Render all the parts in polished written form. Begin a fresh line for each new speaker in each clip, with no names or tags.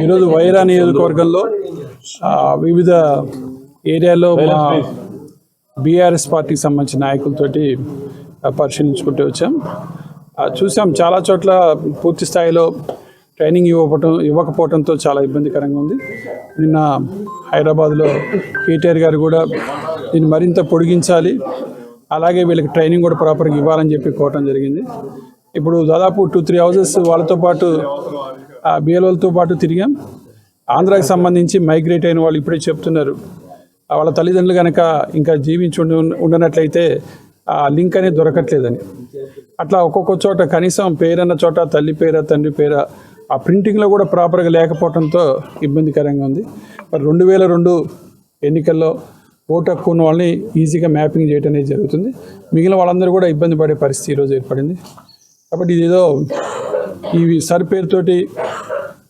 ఈరోజు వైరా నియోజకవర్గంలో వివిధ ఏరియాలో మా బీఆర్ఎస్ పార్టీకి సంబంధించిన నాయకులతోటి పరిశీలించుకుంటూ వచ్చాం. చూసాం చాలా చోట్ల పూర్తి స్థాయిలో ట్రైనింగ్ ఇవ్వకపోవడంతో చాలా ఇబ్బందికరంగా ఉంది. నిన్న హైదరాబాద్లో కేటీఆర్ గారు కూడా దీన్ని మరింత పొడిగించాలి, అలాగే వీళ్ళకి ట్రైనింగ్ కూడా ప్రాపర్గా ఇవ్వాలని చెప్పి కోవటం జరిగింది. ఇప్పుడు దాదాపు 2-3 హౌసెస్ వాళ్ళతో పాటు బిఎల్ఓలతో పాటు తిరిగాం. ఆంధ్రాకి సంబంధించి మైగ్రేట్ అయిన వాళ్ళు ఇప్పుడే చెప్తున్నారు, వాళ్ళ తల్లిదండ్రులు కనుక ఇంకా జీవించి ఉండనట్లయితే ఆ లింక్ అనేది దొరకట్లేదని. అట్లా ఒక్కొక్క చోట కనీసం పేరన్న చోట తల్లి పేర తండ్రి పేర ఆ ప్రింటింగ్లో కూడా ప్రాపర్గా లేకపోవడంతో ఇబ్బందికరంగా ఉంది. మరి 2002 ఎన్నికల్లో ఓటు హక్కు ఉన్న వాళ్ళని ఈజీగా మ్యాపింగ్ చేయడం అనేది జరుగుతుంది. మిగిలిన వాళ్ళందరూ కూడా ఇబ్బంది పడే పరిస్థితి ఈరోజు ఏర్పడింది. కాబట్టి ఇదేదో ఈ సర్ పేరుతోటి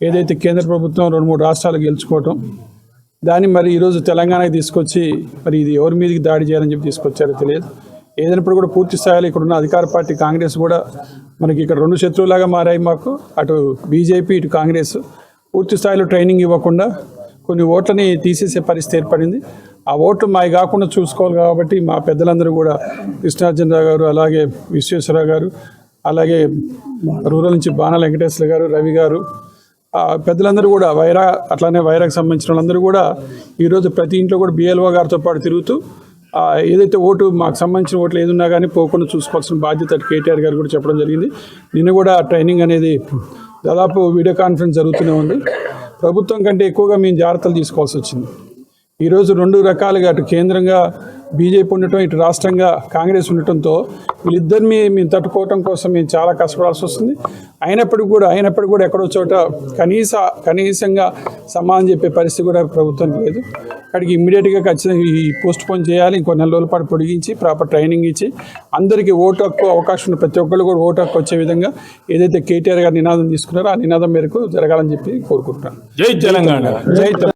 ఏదైతే కేంద్ర ప్రభుత్వం 2-3 రాష్ట్రాలు గెలుచుకోవటం, దాన్ని మరి ఈరోజు తెలంగాణకి తీసుకొచ్చి మరి ఇది ఎవరి మీదకి దాడి చేయాలని చెప్పి తీసుకొచ్చారో తెలియదు. ఏదైనప్పుడు కూడా పూర్తి స్థాయిలో ఇక్కడ ఉన్న అధికార పార్టీ కాంగ్రెస్ కూడా మనకి ఇక్కడ 2 శత్రువులాగా మారాయి మాకు. అటు బీజేపీ ఇటు కాంగ్రెస్ పూర్తి స్థాయిలో ట్రైనింగ్ ఇవ్వకుండా కొన్ని ఓట్లని తీసేసే పరిస్థితి ఏర్పడింది. ఆ ఓట్లు మావి కాకుండా చూసుకోవాలి కాబట్టి మా పెద్దలందరూ కూడా కృష్ణార్జునరావు గారు, అలాగే విశ్వేశ్వరరావు గారు, అలాగే రూరల్ నుంచి బాణాల వెంకటేశ్వర గారు, రవి గారు, పెద్దలందరూ కూడా అట్లానే వైరాకి సంబంధించిన వాళ్ళందరూ కూడా ఈరోజు ప్రతి ఇంట్లో కూడా బిఎల్ఓ గారితో పాటు తిరుగుతూ ఏదైతే ఓటు మాకు సంబంధించిన ఓట్లు ఏది ఉన్నా కానీ పోకుండా చూసుకోవాల్సిన బాధ్యత కేటీఆర్ గారు కూడా చెప్పడం జరిగింది. నిన్న కూడా ట్రైనింగ్ అనేది దాదాపు వీడియో కాన్ఫరెన్స్ జరుగుతూనే ఉంది. ప్రభుత్వం కంటే ఎక్కువగా మేము జాగ్రత్తలు తీసుకోవాల్సి వచ్చింది. ఈరోజు 2 రకాలుగా అటు కేంద్రంగా బీజేపీ ఉండటం, ఇటు రాష్ట్రంగా కాంగ్రెస్ ఉండటంతో వీళ్ళిద్దరిని మేము తట్టుకోవటం కోసం మేము చాలా కష్టపడాల్సి వస్తుంది. అయినప్పటికీ కూడా ఎక్కడో చోట కనీసంగా సమాధానం చెప్పే పరిస్థితి కూడా ప్రభుత్వానికి లేదు. అక్కడికి ఇమ్మీడియట్గా ఖచ్చితంగా ఈ పోస్ట్ పోన్ చేయాలి, ఇంకో 4 రోజుల పాటు పొడిగించి ప్రాపర్ ట్రైనింగ్ ఇచ్చి అందరికీ ఓటు హక్కు అవకాశం ఉన్న ప్రతి ఒక్కళ్ళు కూడా ఓటు హక్కు వచ్చే విధంగా ఏదైతే కేటీఆర్ గారు నినాదం తీసుకున్నారో ఆ నినాదం మేరకు జరగాలని చెప్పి కోరుకుంటున్నాను.
జై తెలంగాణ.
జై తెలంగాణ.